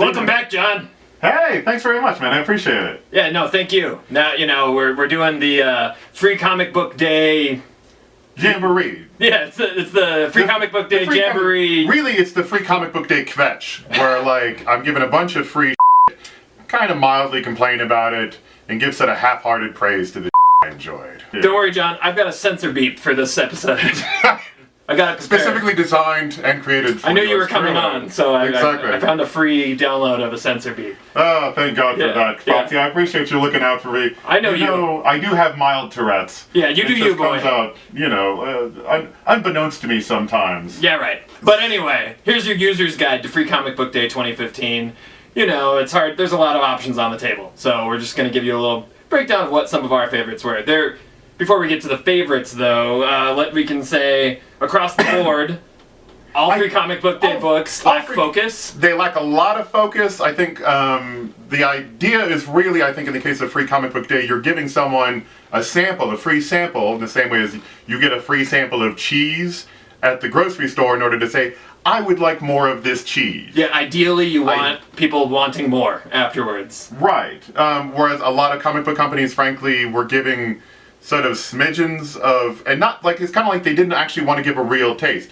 Welcome back, John. Hey, thanks very much, man. I appreciate it. Yeah, no, thank you. Now, you know, we're doing the Free Comic Book Day... Jamboree. Yeah, it's the Free Comic Book Day Jamboree. Really, it's the Free Comic Book Day kvetch, where, like, I'm giving a bunch of free kind of mildly complain about it, and give sort of half-hearted praise to the I enjoyed. Don't worry, John. I've got a censor beep for this episode. I got it specifically designed and created for I knew you were coming on, so I found a free download of a censor beat. Oh, thank God for that. Foxi, I appreciate you looking out for me. I know you. I do have mild Tourette's. Yeah, you do you, boy. It comes out, unbeknownst to me sometimes. Yeah, right. But anyway, here's your user's guide to Free Comic Book Day 2015. You know, it's hard. There's a lot of options on the table, so we're just going to give you a little breakdown of what some of our favorites were. Before we get to the favorites, though, we can say, across the board, all Free Comic Book Day books lack focus. They lack a lot of focus. I think the idea is really, I think in the case of Free Comic Book Day, you're giving someone a free sample, in the same way as you get a free sample of cheese at the grocery store in order to say, I would like more of this cheese. Yeah, ideally you want people wanting more afterwards. Right. Whereas a lot of comic book companies, frankly, were giving sort of smidgens of, and not like, it's kind of like they didn't actually want to give a real taste.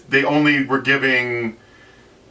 They only were giving,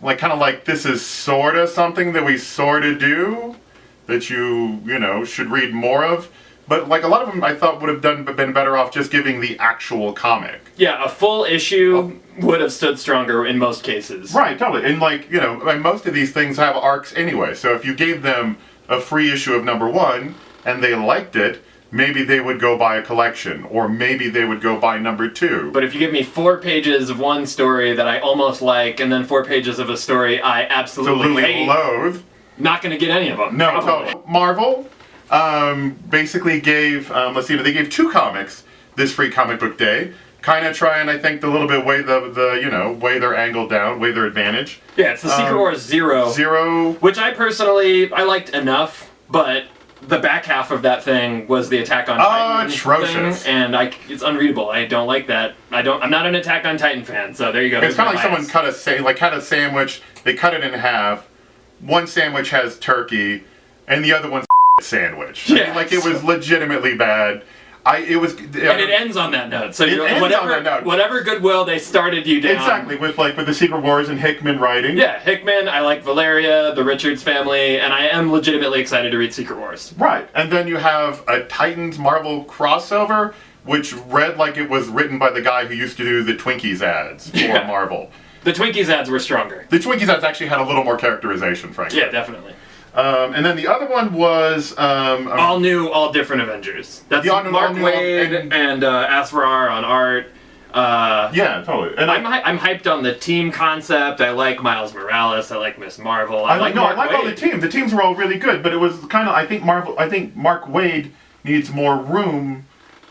like, kind of like, this is sort of something that we sort of do, that you know, should read more of. But, like, a lot of them I thought would have been better off just giving the actual comic. Yeah, a full issue would have stood stronger in most cases. Right, totally. And, like, you know, and most of these things have arcs anyway. So if you gave them a free issue of #1 and they liked it, maybe they would go buy a collection, or maybe they would go buy #2. But if you give me 4 pages of one story that I almost like, and then 4 pages of a story I absolutely hate, loathe, not going to get any of them. No, totally. Marvel basically gave, they gave 2 comics this Free Comic Book Day, kind of trying, I think, to a little bit weigh weigh their angle down, weigh their advantage. Yeah, it's the Secret Wars Zero, which I personally liked enough, but the back half of that thing was the Attack on Titan atrocious thing, and it's unreadable. I don't like that. I'm not an Attack on Titan fan, so there you go. It's kind of like someone cut a sandwich. They cut it in half. One sandwich has turkey, and the other one's sandwich. Yeah, I mean, it was legitimately bad. And it ends on that note. So whatever goodwill they started you down. Exactly, with the Secret Wars and Hickman writing. Yeah, Hickman, I like Valeria, the Richards family, and I am legitimately excited to read Secret Wars. Right, and then you have a Titans Marvel crossover, which read like it was written by the guy who used to do the Twinkies ads for Marvel. The Twinkies ads were stronger. The Twinkies ads actually had a little more characterization, frankly. Yeah, definitely. And then the other one was all new, all different Avengers. That's Mark Waid and Asrar on art. Yeah, totally. And I'm hyped on the team concept. I like Miles Morales. I like Miss Marvel. I like all the teams. The teams were all really good, but it was kind of, I think Mark Waid needs more room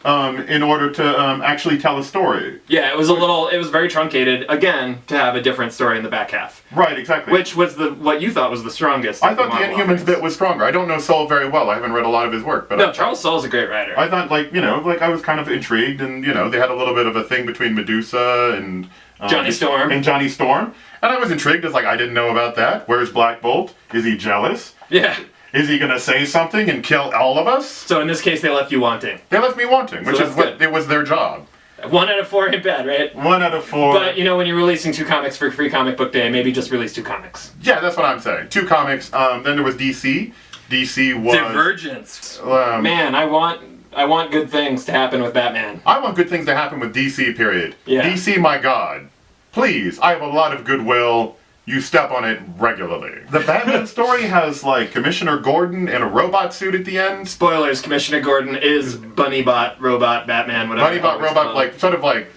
in order to actually tell a story. Yeah, it was very truncated, again, to have a different story in the back half. Right, exactly. Which was what you thought was the strongest. I thought the Inhumans bit was stronger. I don't know Soule very well. I haven't read a lot of his work. But no, Charles Soule's a great writer. I thought, I was kind of intrigued, and, they had a little bit of a thing between Medusa and Johnny Storm. And I was intrigued. It's like, I didn't know about that. Where's Black Bolt? Is he jealous? Yeah. Is he going to say something and kill all of us? So in this case, they left you wanting. They left me wanting, which is what it was their job. 1 out of 4 ain't bad, right? 1 out of 4. But, when you're releasing 2 comics for Free Comic Book Day, maybe just release 2 comics. Yeah, that's what I'm saying. 2 comics. Then there was DC. DC was... Divergence. Man, I want good things to happen with Batman. I want good things to happen with DC, period. Yeah. DC, my God. Please, I have a lot of goodwill. You step on it regularly. The Batman story has, Commissioner Gordon in a robot suit at the end. Spoilers, Commissioner Gordon is Bunnybot, Robot, Batman, whatever. Bunnybot, Robot,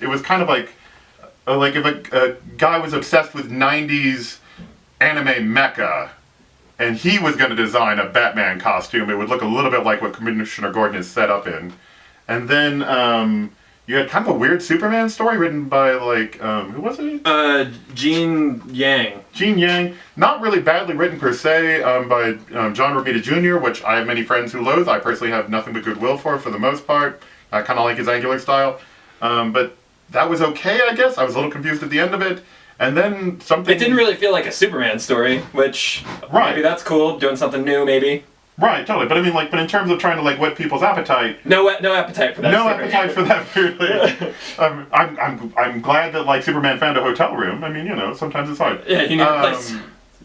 it was kind of like if a guy was obsessed with 90s anime mecha, and he was going to design a Batman costume, it would look a little bit like what Commissioner Gordon is set up in. And then, you had kind of a weird Superman story written by, who was it? Gene Yang. Gene Yang. Not really badly written per se, by John Romita Jr., which I have many friends who loathe. I personally have nothing but goodwill for the most part. I kind of like his angular style. But that was okay, I guess. I was a little confused at the end of it. And then something... It didn't really feel like a Superman story, which maybe that's cool, doing something new maybe. Right, totally. But I mean, like, but in terms of trying to like whet people's appetite, no appetite for that. No story. appetite for that. Really. I'm glad that like Superman found a hotel room. I mean, you know, sometimes it's hard. Yeah, you need a place.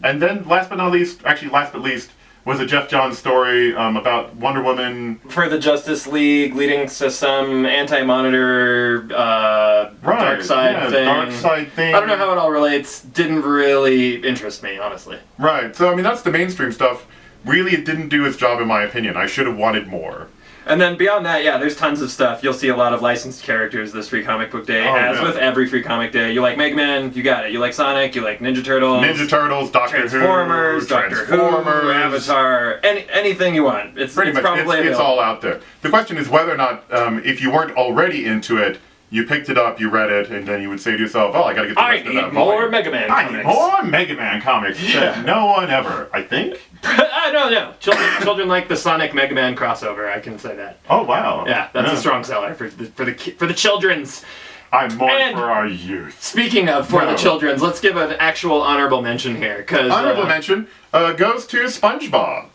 And then, last but least, was a Jeff Johns story about Wonder Woman for the Justice League, leading to some anti-Monitor dark side thing. Dark side thing. I don't know how it all relates. Didn't really interest me, honestly. Right. So I mean, that's the mainstream stuff. Really, it didn't do its job, in my opinion. I should have wanted more. And then beyond that, yeah, there's tons of stuff. You'll see a lot of licensed characters this Free Comic Book Day, with every Free Comic Day. You like Mega Man, you got it. You like Sonic, you like Ninja Turtles. Doctor Transformers, Who, Avatar, anything you want. It's pretty much probably it's all out there. The question is whether or not, if you weren't already into it, you picked it up, you read it, and then you would say to yourself, "Oh, I gotta get the rest of that." I need more Mega Man comics. I need more Mega Man comics. Said no one ever, I think. No. Children like the Sonic Mega Man crossover. I can say that. Oh wow. Yeah, that's a strong seller for the children's. I'm more for our youth. Speaking of the children's, let's give an actual honorable mention here, honorable mention goes to SpongeBob.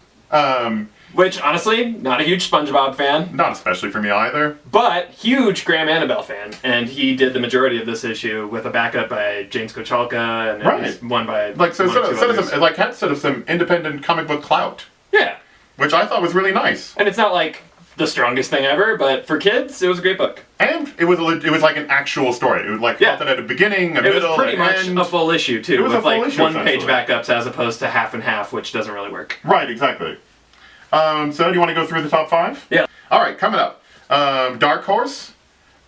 Which, honestly, not a huge SpongeBob fan. Not especially for me either. But huge Graham Annabelle fan. And he did the majority of this issue with a backup by James Kochalka and it was one by had some independent comic book clout. Yeah. Which I thought was really nice. And it's not like the strongest thing ever, but for kids, it was a great book. And it was like an actual story. It was like felt it at a beginning, a middle, It was pretty much end. a full issue too, with like one-page backups as opposed to half and half, which doesn't really work. Right, exactly. So do you want to go through the top 5? Yeah. All right, coming up. Dark Horse.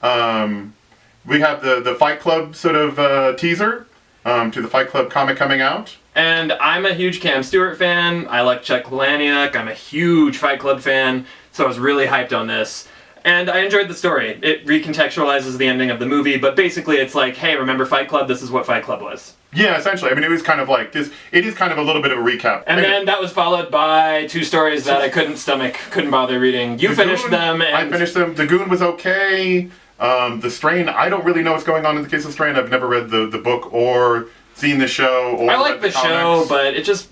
We have the Fight Club sort of teaser to the Fight Club comic coming out. And I'm a huge Cam Stewart fan. I like Chuck Palahniuk. I'm a huge Fight Club fan, so I was really hyped on this. And I enjoyed the story. It recontextualizes the ending of the movie, but basically it's like, hey, remember Fight Club? This is what Fight Club was. Yeah, essentially. I mean, it was kind of like this. It is kind of a little bit of a recap. And then that was followed by 2 stories that I couldn't bother reading. You finished them. And I finished them. The Goon was okay. The Strain, I don't really know what's going on in the case of Strain. I've never read the book or seen the show. Or I like the show, but it just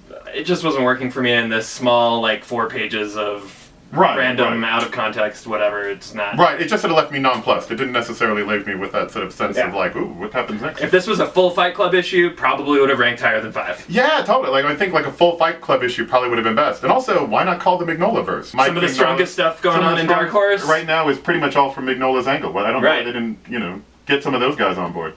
wasn't working for me in this small, like, 4 pages of random, out of context, whatever. It's not. Right, it just sort of left me nonplussed. It didn't necessarily leave me with that sort of sense of like, ooh, what happens next? If this was a full Fight Club issue, probably would have ranked higher than 5. Yeah, totally. Like, I think like a full Fight Club issue probably would have been best. And also, why not call the Mignolaverse? Some of the strongest stuff going on in Dark Horse right now is pretty much all from Mignola's angle. But I don't know why they didn't, get some of those guys on board.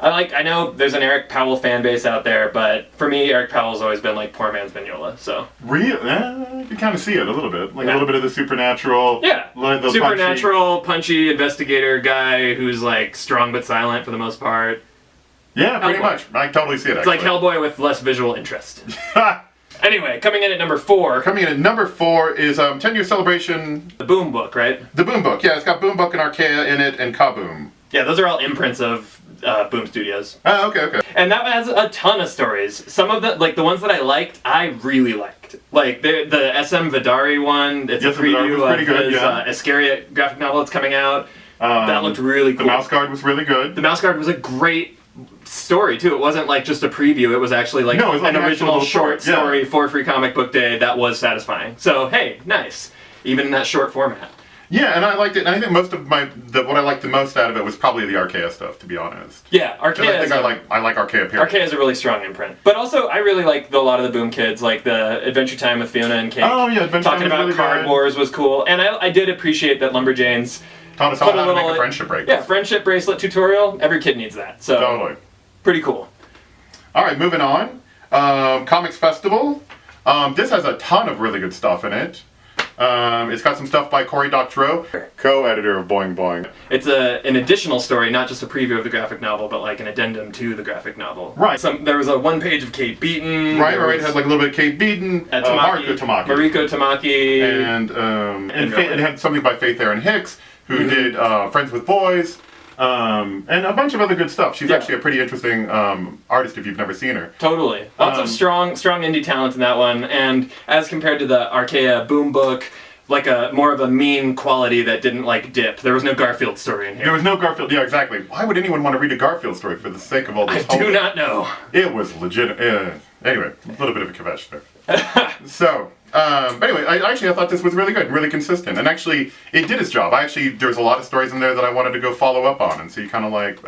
I know there's an Eric Powell fan base out there, but for me, Eric Powell's always been like poor man's Mignola, so. Really? You can kind of see it a little bit. Like a little bit of the supernatural. Yeah. The supernatural, punchy investigator guy who's like strong but silent for the most part. Yeah, pretty much. I totally see it, It's like Hellboy with less visual interest. Anyway, coming in at number 4. Coming in at number 4 is 10-year celebration. The Boom Book, right? The Boom Book, yeah. It's got Boom Book and Archaea in it and Kaboom. Yeah, those are all imprints of Boom Studios. Oh, okay. And that has a ton of stories. Some of the, like the ones that I liked, I really liked. Like the SM Vidari one, it's a preview of his Iscariot graphic novel that's coming out. That looked really cool. The Mouse Guard was really good. The Mouse Guard was a great story too. It wasn't like just a preview, it was actually like, an original short story for Free Comic Book Day that was satisfying. So hey, nice. Even in that short format. Yeah, and I liked it. And I think most of what I liked the most out of it was probably the Archaea stuff, to be honest. Yeah, Archaea. I like Archaea. Period. Archaea is a really strong imprint. But also, I really like a lot of the Boom Kids, like the Adventure Time with Fiona and Cake. Oh yeah, Adventure Time talking about really Card good. Wars was cool, and I did appreciate that Lumberjanes taught us how to make a friendship bracelet. Yeah, friendship bracelet tutorial. Every kid needs that. So totally. Pretty cool. All right, moving on. Comics Festival. This has a ton of really good stuff in it. It's got some stuff by Cory Doctorow, co-editor of Boing Boing. It's an additional story, not just a preview of the graphic novel, but like an addendum to the graphic novel. Right. There was a 1 page of Kate Beaton. Right. It had like a little bit of Kate Beaton, Mariko Tamaki. And it had something by Faith Erin Hicks, who did Friends with Boys. And a bunch of other good stuff. She's actually a pretty interesting artist if you've never seen her. Totally. Lots of strong indie talent in that one. And as compared to the Archaea Boom Book, like a more of a mean quality that didn't like dip. There was no Garfield story in here. There was no Garfield. Yeah, exactly. Why would anyone want to read a Garfield story for the sake of all this? I do not know. It was legit. Anyway, a little bit of a kvetch there. So, but anyway, I thought this was really good, really consistent, and actually, it did its job. There's a lot of stories in there that I wanted to go follow up on and see kind of like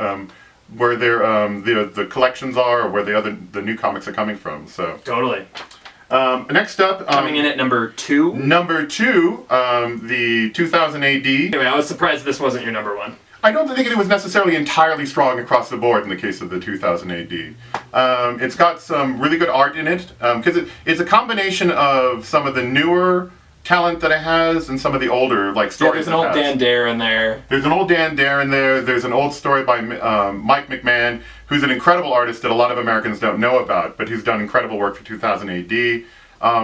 where the collections are, or where the new comics are coming from. So totally. Next up, coming in at number 2. Number 2, the 2000 AD. Anyway, I was surprised this wasn't your number 1. I don't think it was necessarily entirely strong across the board in the case of the 2000 AD. It's got some really good art in it, because it's a combination of some of the newer talent that it has and some of the older stories. Yeah, there's an old Dan Dare in there. There's an old Dan Dare in there. There's an old story by Mike McMahon, who's an incredible artist that a lot of Americans don't know about, but who's done incredible work for 2000 AD.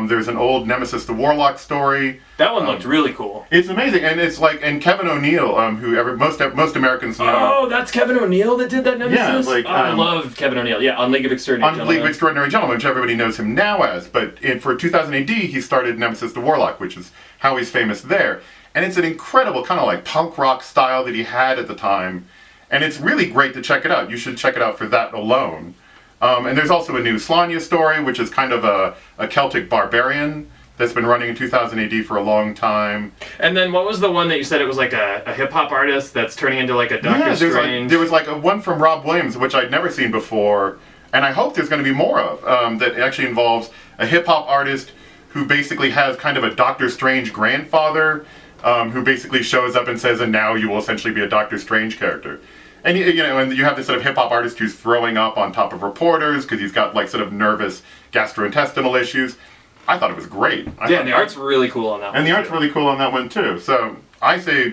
There's an old Nemesis the Warlock story. That one looked really cool. It's amazing, and it's and Kevin O'Neill, who most Americans know. Oh, that's Kevin O'Neill that did that Nemesis? Yeah, I love Kevin O'Neill. Yeah, on League of Extraordinary Gentlemen. On League of Extraordinary Gentlemen, which everybody knows him now as. But for 2000 AD, he started Nemesis the Warlock, which is how he's famous there. And it's an incredible kind of punk rock style that he had at the time. And it's really great to check it out. You should check it out for that alone. And there's also a new Slanya story, which is kind of a Celtic barbarian that's been running in 2000 AD for a long time. And then what was the one that you said it was like a hip-hop artist that's turning into like a Doctor Strange? There was a one from Rob Williams, which I'd never seen before, and I hope there's going to be more of, that actually involves a hip-hop artist who basically has kind of a Doctor Strange grandfather, who basically shows up and says, and now you will essentially be a Doctor Strange character. And and you have this sort of hip-hop artist who's throwing up on top of reporters because he's got sort of nervous gastrointestinal issues. I thought it was great. And the art's really cool on that one. And the art's really cool on that one too. So I say,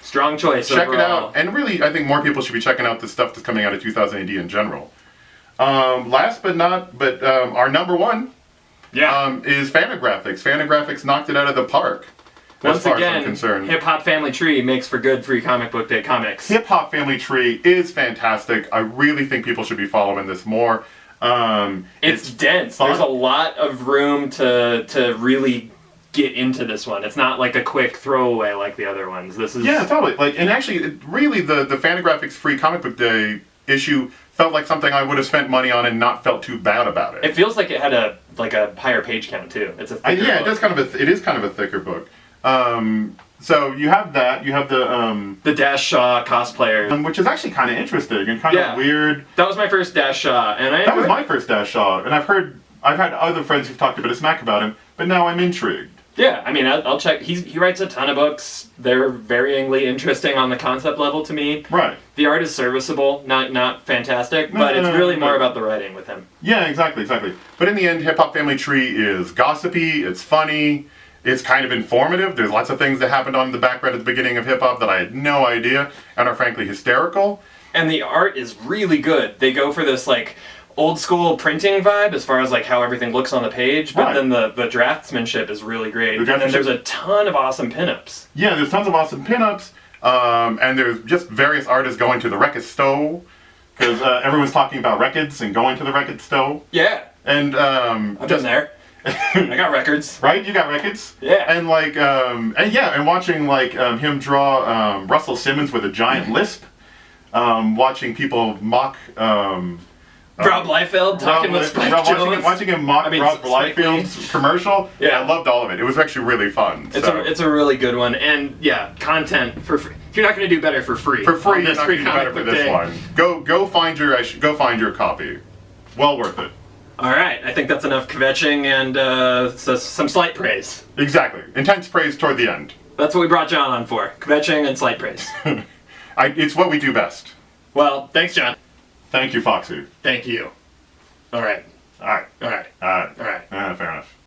strong choice. Check overall. it out. And really, I think more people should be checking out the stuff that's coming out of 2000 AD in general. Last but our number 1 is Fantagraphics. Fantagraphics knocked it out of the park. Once again, Hip Hop Family Tree makes for good free comic book day comics. Hip Hop Family Tree is fantastic. I really think people should be following this more. It's dense. Fun. There's a lot of room to really get into this one. It's not like a quick throwaway like the other ones. This is totally. And actually, really, the Fantagraphics free comic book day issue felt like something I would have spent money on and not felt too bad about it. It feels like it had a higher page count too. It's a thicker book. It is kind of a thicker book. So you have that. You have the Dash Shaw Cosplayers, which is actually kind of interesting and kind of weird. That was my first Dash Shaw, and that was my first Dash Shaw, and I've had other friends who've talked a bit of smack about him, but now I'm intrigued. Yeah, I mean, I'll check. He writes a ton of books. They're varyingly interesting on the concept level to me. Right. The art is serviceable, not fantastic, but it's really more about the writing with him. Yeah, exactly. But in the end, Hip Hop Family Tree is gossipy. It's funny. It's kind of informative. There's lots of things that happened on the background at the beginning of hip-hop that I had no idea and are frankly hysterical. And the art is really good. They go for this old school printing vibe as far as how everything looks on the page, but then the draftsmanship is really great. And then there's a ton of awesome pinups. Yeah, there's tons of awesome pinups, and there's just various artists going to the record store, because everyone's talking about records and going to the record store. Yeah. And I've been there. I got records. Right? You got records? Yeah. And and watching him draw Russell Simmons with a giant lisp, watching people mock Rob Liefeld talking with Spike Jones. Watching him mock Rob Liefeld's commercial. Yeah, I loved all of it. It was actually really fun. It's a really good one, and content for free. If you're not going to do better for free, you're not going to do better for this one. Go find your copy. Well worth it. All right, I think that's enough kvetching and some slight praise. Exactly. Intense praise toward the end. That's what we brought John on for. Kvetching and slight praise. It's what we do best. Well, thanks, John. Thank you, Foxi. Thank you. All right. Fair enough.